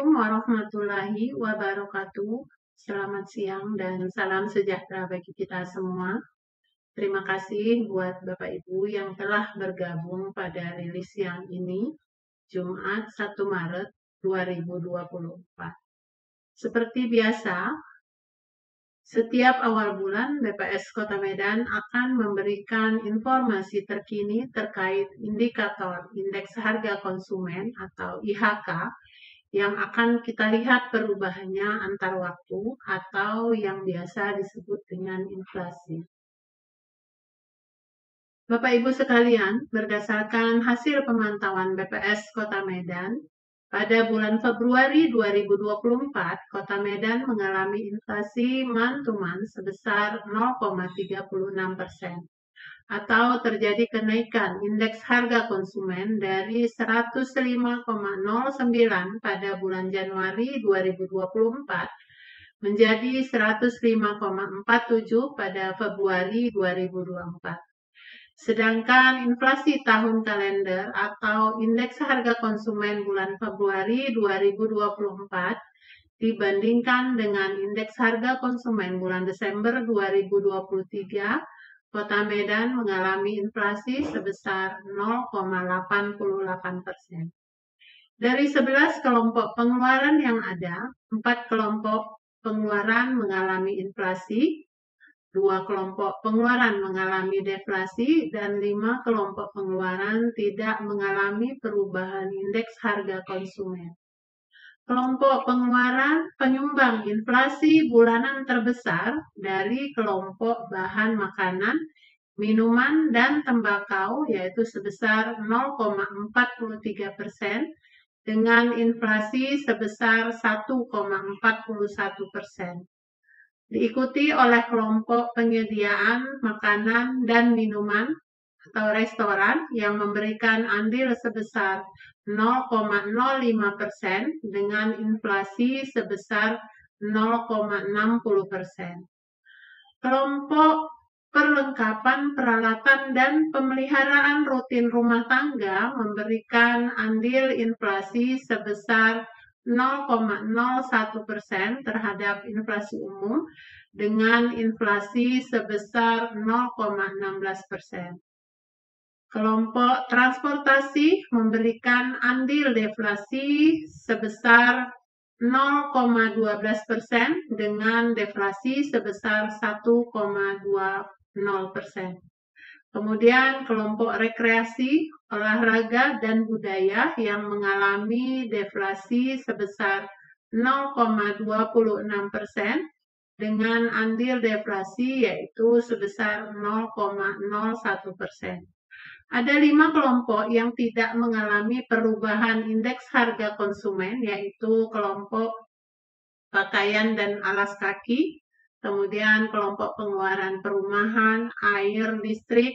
Assalamualaikum warahmatullahi wabarakatuh. Selamat siang dan salam sejahtera bagi kita semua. Terima kasih buat Bapak Ibu yang telah bergabung pada rilis yang ini, Jumat 1 Maret 2024. Seperti biasa, setiap awal bulan BPS Kota Medan akan memberikan informasi terkini terkait indikator Indeks Harga Konsumen atau IHK yang akan kita lihat perubahannya antar waktu atau yang biasa disebut dengan inflasi. Bapak Ibu sekalian, berdasarkan hasil pemantauan BPS Kota Medan, pada bulan Februari 2024, Kota Medan mengalami inflasi month-to-month sebesar 0,36%, atau terjadi kenaikan indeks harga konsumen dari 105,09 pada bulan Januari 2024 menjadi 105,47 pada Februari 2024. Sedangkan inflasi tahun kalender atau indeks harga konsumen bulan Februari 2024 dibandingkan dengan indeks harga konsumen bulan Desember 2023, Kota Medan mengalami inflasi sebesar 0,88%. Dari 11 kelompok pengeluaran yang ada, 4 kelompok pengeluaran mengalami inflasi, 2 kelompok pengeluaran mengalami deflasi, dan 5 kelompok pengeluaran tidak mengalami perubahan indeks harga konsumen. Kelompok pengeluaran penyumbang inflasi bulanan terbesar dari kelompok bahan makanan, minuman, dan tembakau, yaitu sebesar 0,43% dengan inflasi sebesar 1,41%. Diikuti oleh kelompok penyediaan makanan dan minuman atau restoran yang memberikan andil sebesar 0,05% dengan inflasi sebesar 0,60%. Kelompok perlengkapan peralatan dan pemeliharaan rutin rumah tangga memberikan andil inflasi sebesar 0,01% terhadap inflasi umum dengan inflasi sebesar 0,16%. Kelompok transportasi memberikan andil deflasi sebesar 0,12% dengan deflasi sebesar 1,20%. Kemudian kelompok rekreasi, olahraga, dan budaya yang mengalami deflasi sebesar 0,26% dengan andil deflasi yaitu sebesar 0,01%. Ada 5 kelompok yang tidak mengalami perubahan indeks harga konsumen, yaitu kelompok pakaian dan alas kaki, kemudian kelompok pengeluaran perumahan, air, listrik,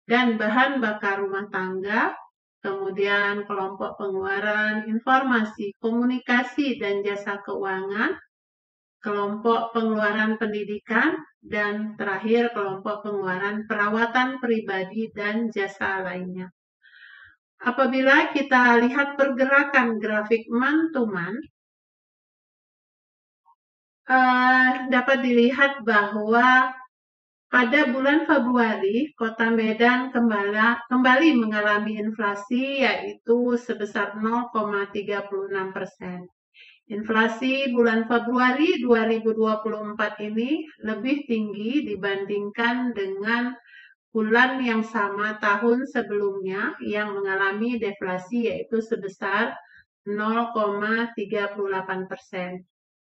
dan bahan bakar rumah tangga, kemudian kelompok pengeluaran informasi, komunikasi, dan jasa keuangan, kelompok pengeluaran pendidikan, dan terakhir kelompok pengeluaran perawatan pribadi dan jasa lainnya. Apabila kita lihat pergerakan grafik month-to-month, dapat dilihat bahwa pada bulan Februari, Kota Medan kembali mengalami inflasi yaitu sebesar 0,36%. Inflasi bulan Februari 2024 ini lebih tinggi dibandingkan dengan bulan yang sama tahun sebelumnya yang mengalami deflasi yaitu sebesar 0,38%.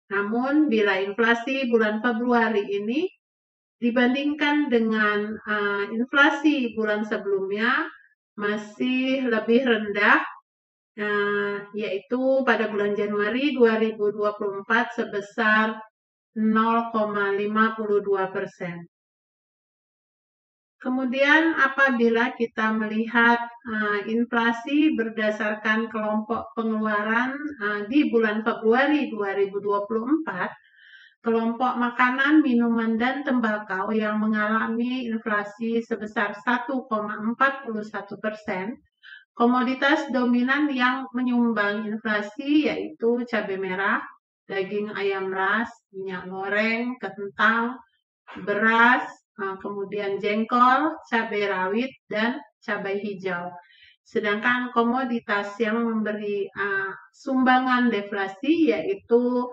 Namun, bila inflasi bulan Februari ini dibandingkan dengan inflasi bulan sebelumnya masih lebih rendah, yaitu pada bulan Januari 2024 sebesar 0,52%. Kemudian apabila kita melihat inflasi berdasarkan kelompok pengeluaran di bulan Februari 2024, kelompok makanan, minuman, dan tembakau yang mengalami inflasi sebesar 1,41%, Komoditas dominan yang menyumbang inflasi yaitu cabai merah, daging ayam ras, minyak goreng, kentang, beras, kemudian jengkol, cabai rawit, dan cabai hijau. Sedangkan komoditas yang memberi sumbangan deflasi yaitu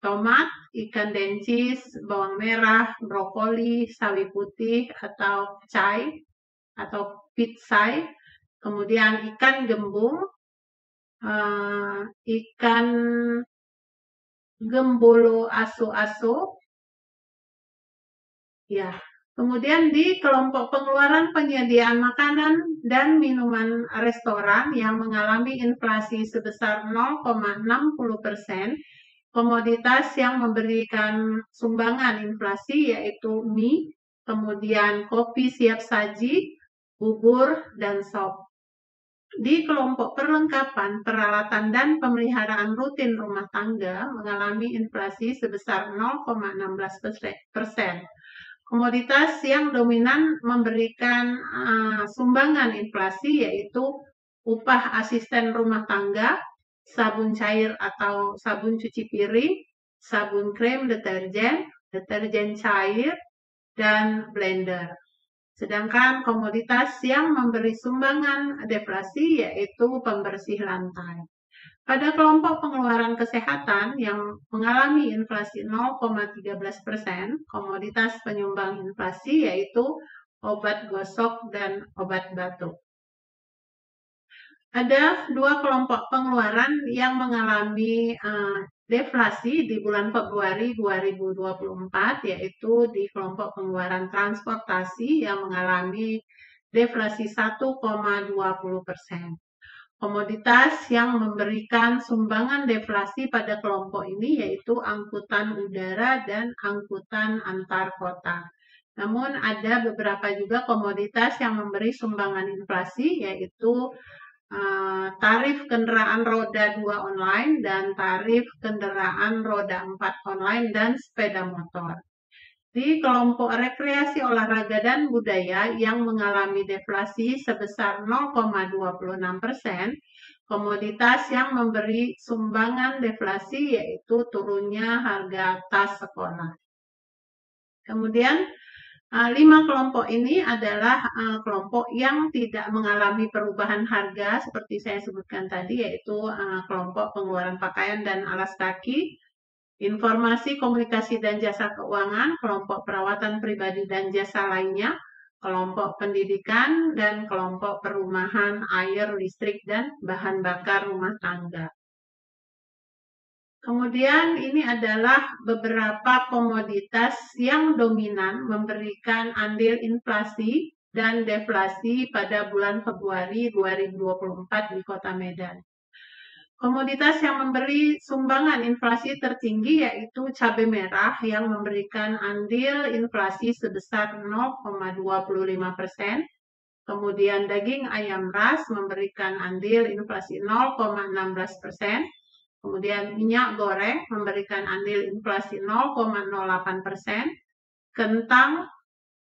tomat, ikan dencis, bawang merah, brokoli, sawi putih atau cai atau pitsai, kemudian ikan gembung, ikan gembolo aso-aso, ya. Kemudian di kelompok pengeluaran penyediaan makanan dan minuman restoran yang mengalami inflasi sebesar 0,60%, komoditas yang memberikan sumbangan inflasi yaitu mie, kemudian kopi siap saji, bubur, dan sop. Di kelompok perlengkapan, peralatan, dan pemeliharaan rutin rumah tangga mengalami inflasi sebesar 0,16%. Komoditas yang dominan memberikan sumbangan inflasi yaitu upah asisten rumah tangga, sabun cair atau sabun cuci piring, sabun krem deterjen, deterjen cair, dan blender. Sedangkan komoditas yang memberi sumbangan deflasi yaitu pembersih lantai. Pada kelompok pengeluaran kesehatan yang mengalami inflasi 0,13%, komoditas penyumbang inflasi yaitu obat gosok dan obat batuk. Ada dua kelompok pengeluaran yang mengalami deflasi di bulan Februari 2024, yaitu di kelompok pengeluaran transportasi yang mengalami deflasi 1,20%. Komoditas yang memberikan sumbangan deflasi pada kelompok ini yaitu angkutan udara dan angkutan antar kota. Namun ada beberapa juga komoditas yang memberi sumbangan inflasi yaitu tarif kendaraan roda 2 online dan tarif kendaraan roda 4 online dan sepeda motor. Di kelompok rekreasi olahraga dan budaya yang mengalami deflasi sebesar 0,26%, komoditas yang memberi sumbangan deflasi yaitu turunnya harga tas sekolah. Kemudian 5 kelompok ini adalah kelompok yang tidak mengalami perubahan harga seperti saya sebutkan tadi, yaitu kelompok pengeluaran pakaian dan alas kaki, informasi, komunikasi, dan jasa keuangan, kelompok perawatan pribadi dan jasa lainnya, kelompok pendidikan, dan kelompok perumahan, air, listrik, dan bahan bakar rumah tangga. Kemudian ini adalah beberapa komoditas yang dominan memberikan andil inflasi dan deflasi pada bulan Februari 2024 di Kota Medan. Komoditas yang memberi sumbangan inflasi tertinggi yaitu cabai merah yang memberikan andil inflasi sebesar 0,25%. Kemudian daging ayam ras memberikan andil inflasi 0,16%. Kemudian minyak goreng memberikan andil inflasi 0,08%. Kentang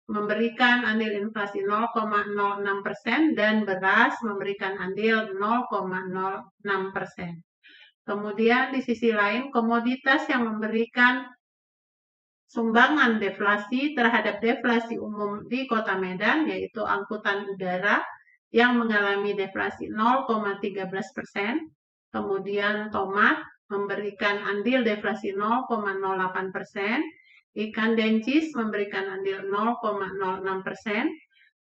memberikan andil inflasi 0,06% dan beras memberikan andil 0,06%. Kemudian di sisi lain komoditas yang memberikan sumbangan deflasi terhadap deflasi umum di Kota Medan yaitu angkutan udara yang mengalami deflasi 0,13%. Kemudian tomat memberikan andil deflasi 0,08%. Ikan dencis memberikan andil 0,06%,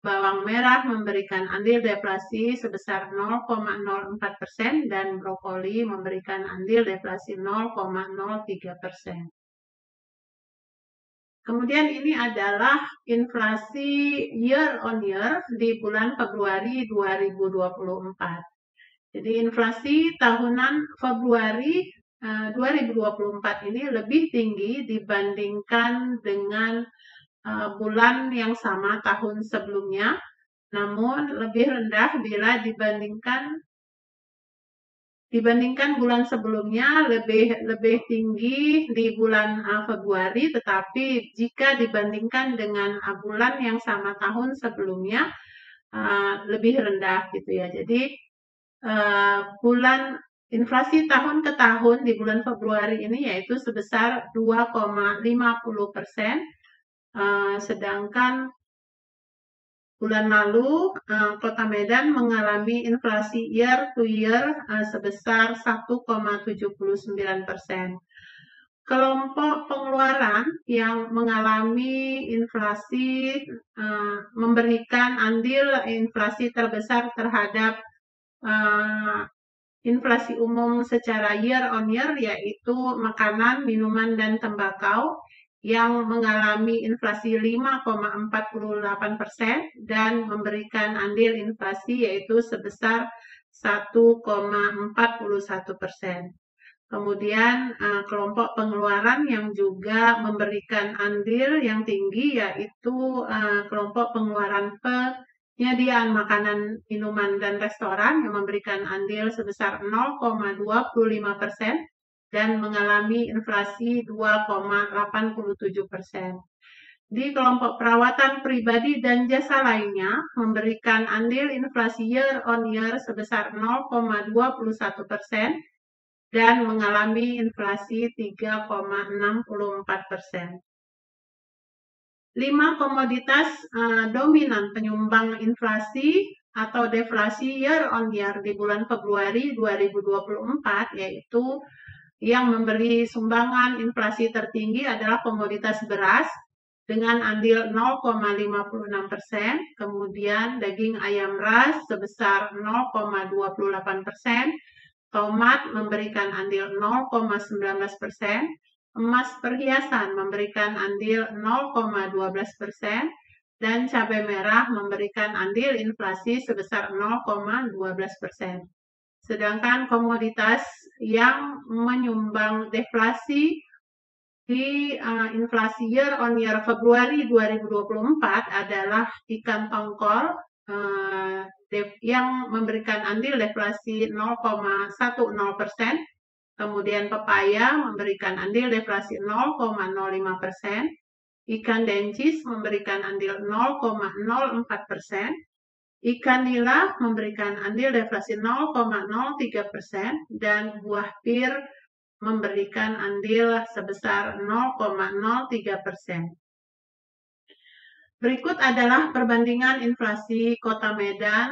bawang merah memberikan andil deflasi sebesar 0,04%, dan brokoli memberikan andil deflasi 0,03%. Kemudian ini adalah inflasi year on year di bulan Februari 2024. Jadi inflasi tahunan Februari 2024 ini lebih tinggi dibandingkan dengan bulan yang sama tahun sebelumnya, namun lebih rendah bila dibandingkan bulan sebelumnya lebih tinggi di bulan Februari, tetapi jika dibandingkan dengan bulan yang sama tahun sebelumnya lebih rendah gitu ya. Jadi bulan inflasi tahun ke tahun di bulan Februari ini yaitu sebesar 2,50%, sedangkan bulan lalu Kota Medan mengalami inflasi year to year sebesar 1,79%. Kelompok pengeluaran yang mengalami inflasi memberikan andil inflasi terbesar terhadap inflasi umum secara year on year, yaitu makanan, minuman, dan tembakau yang mengalami inflasi 5,48% dan memberikan andil inflasi yaitu sebesar 1,41%. Kemudian kelompok pengeluaran yang juga memberikan andil yang tinggi yaitu kelompok pengeluaran penyediaan makanan, minuman, dan restoran yang memberikan andil sebesar 0,25% dan mengalami inflasi 2,87%. Di kelompok perawatan pribadi dan jasa lainnya memberikan andil inflasi year on year sebesar 0,21% dan mengalami inflasi 3,64%. 5 komoditas dominan penyumbang inflasi atau deflasi year on year di bulan Februari 2024, yaitu yang memberi sumbangan inflasi tertinggi adalah komoditas beras dengan andil 0,56%, kemudian daging ayam ras sebesar 0,28%, tomat memberikan andil 0,19%, emas perhiasan memberikan andil 0,12%, dan cabai merah memberikan andil inflasi sebesar 0,12%. Sedangkan komoditas yang menyumbang deflasi di inflasi year on year Februari 2024 adalah ikan tongkol yang memberikan andil deflasi 0,10%, kemudian pepaya memberikan andil deflasi 0,05%, ikan dencis memberikan andil 0,04%, ikan nila memberikan andil deflasi 0,03%, dan buah pir memberikan andil sebesar 0,03%. Berikut adalah perbandingan inflasi Kota Medan,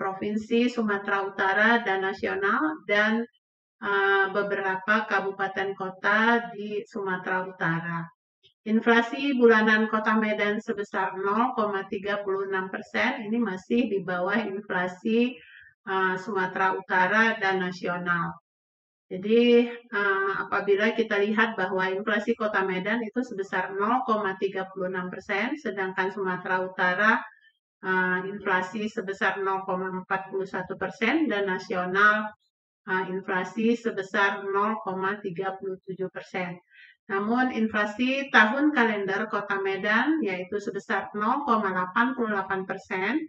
Provinsi Sumatera Utara, dan nasional, dan beberapa kabupaten kota di Sumatera Utara. Inflasi bulanan Kota Medan sebesar 0,36%, ini masih di bawah inflasi Sumatera Utara dan nasional. Jadi apabila kita lihat bahwa inflasi Kota Medan itu sebesar 0,36%, sedangkan Sumatera Utara inflasi sebesar 0,41% dan nasional inflasi sebesar 0,37%. Namun inflasi tahun kalender Kota Medan yaitu sebesar 0,88%,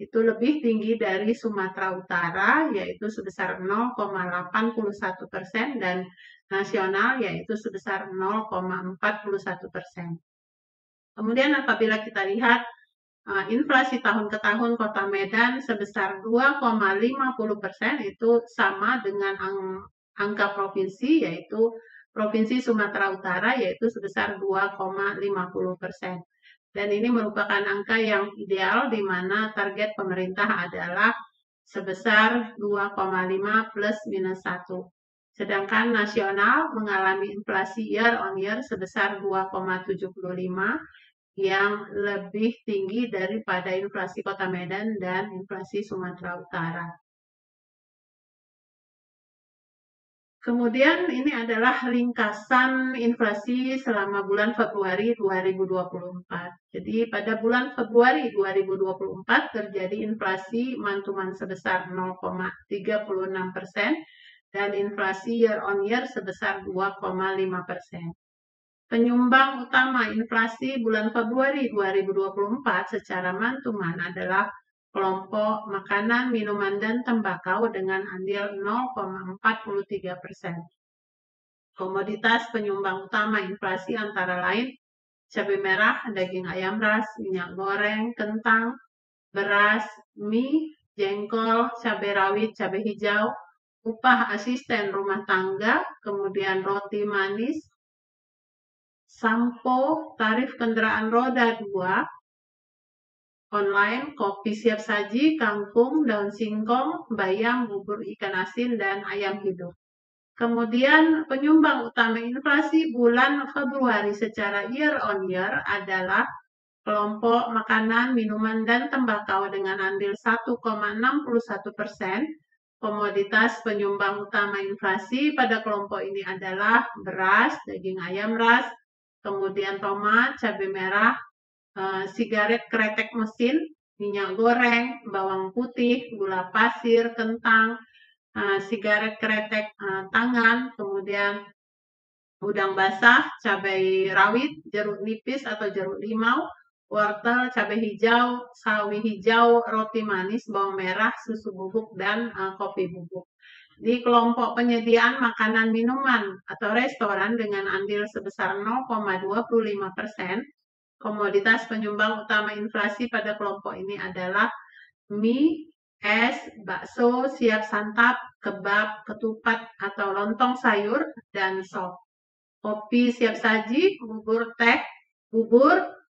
itu lebih tinggi dari Sumatera Utara yaitu sebesar 0,81% dan nasional yaitu sebesar 0,41%. Kemudian apabila kita lihat inflasi tahun ke tahun Kota Medan sebesar 2,50%, itu sama dengan angka provinsi yaitu Provinsi Sumatera Utara yaitu sebesar 2,50%. Dan ini merupakan angka yang ideal di mana target pemerintah adalah sebesar 2,5 plus minus 1. Sedangkan nasional mengalami inflasi year on year sebesar 2,75 yang lebih tinggi daripada inflasi Kota Medan dan inflasi Sumatera Utara. Kemudian ini adalah ringkasan inflasi selama bulan Februari 2024. Jadi pada bulan Februari 2024 terjadi inflasi mantuman sebesar 0,36% dan inflasi year on year sebesar 2,5%. Penyumbang utama inflasi bulan Februari 2024 secara mantuman adalah kelompok makanan, minuman, dan tembakau dengan andil 0,43%. Komoditas penyumbang utama inflasi antara lain cabai merah, daging ayam ras, minyak goreng, kentang, beras, mie, jengkol, cabai rawit, cabai hijau, upah asisten rumah tangga, kemudian roti manis, sampo, tarif kendaraan roda 2, online, kopi siap saji, kangkung, daun singkong, bayam, bubur ikan asin, dan ayam hidup. Kemudian penyumbang utama inflasi bulan Februari secara year on year adalah kelompok makanan, minuman, dan tembakau dengan andil 1,61%. Komoditas penyumbang utama inflasi pada kelompok ini adalah beras, daging ayam ras, kemudian tomat, cabai merah, sigaret kretek mesin, minyak goreng, bawang putih, gula pasir, kentang, sigaret kretek tangan, kemudian udang basah, cabai rawit, jeruk nipis atau jeruk limau, wortel, cabai hijau, sawi hijau, roti manis, bawang merah, susu bubuk, dan kopi bubuk. Di kelompok penyediaan makanan minuman atau restoran dengan andil sebesar 0,25%, komoditas penyumbang utama inflasi pada kelompok ini adalah mie, es, bakso, siap santap, kebab, ketupat atau lontong sayur, dan sop. Kopi siap saji, bubur,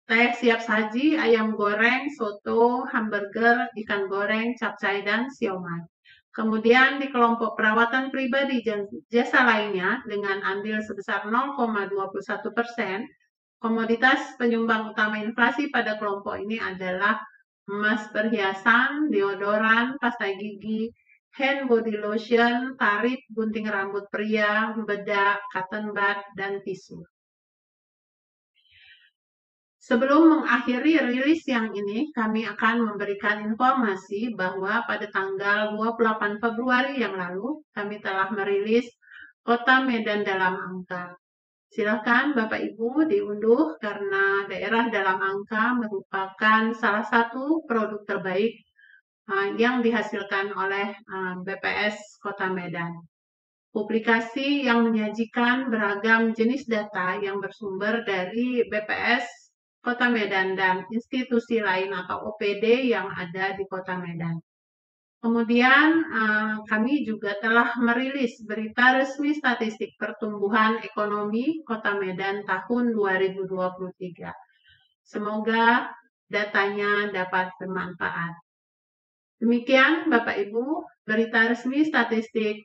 teh siap saji, ayam goreng, soto, hamburger, ikan goreng, capcay, dan siomay. Kemudian di kelompok perawatan pribadi dan jasa lainnya dengan andil sebesar 0,21%, komoditas penyumbang utama inflasi pada kelompok ini adalah emas perhiasan, deodoran, pasta gigi, hand body lotion, tarik, gunting rambut pria, bedak, cotton bud, dan tisu. Sebelum mengakhiri rilis yang ini, kami akan memberikan informasi bahwa pada tanggal 28 Februari yang lalu, kami telah merilis Kota Medan dalam angka. Silakan Bapak Ibu diunduh karena daerah dalam angka merupakan salah satu produk terbaik yang dihasilkan oleh BPS Kota Medan. Publikasi yang menyajikan beragam jenis data yang bersumber dari BPS Kota Medan dan institusi lain atau OPD yang ada di Kota Medan. Kemudian kami juga telah merilis berita resmi statistik pertumbuhan ekonomi Kota Medan tahun 2023. Semoga datanya dapat bermanfaat. Demikian Bapak Ibu, berita resmi statistik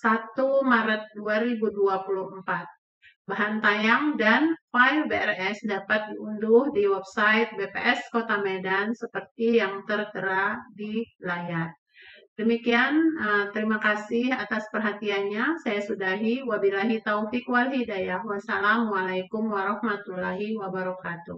1 Maret 2024. Bahan tayang dan file BRS dapat diunduh di website BPS Kota Medan seperti yang tertera di layar. Demikian, terima kasih atas perhatiannya. Saya sudahi. Wabillahi taufiq wal hidayah. Wassalamualaikum warahmatullahi wabarakatuh.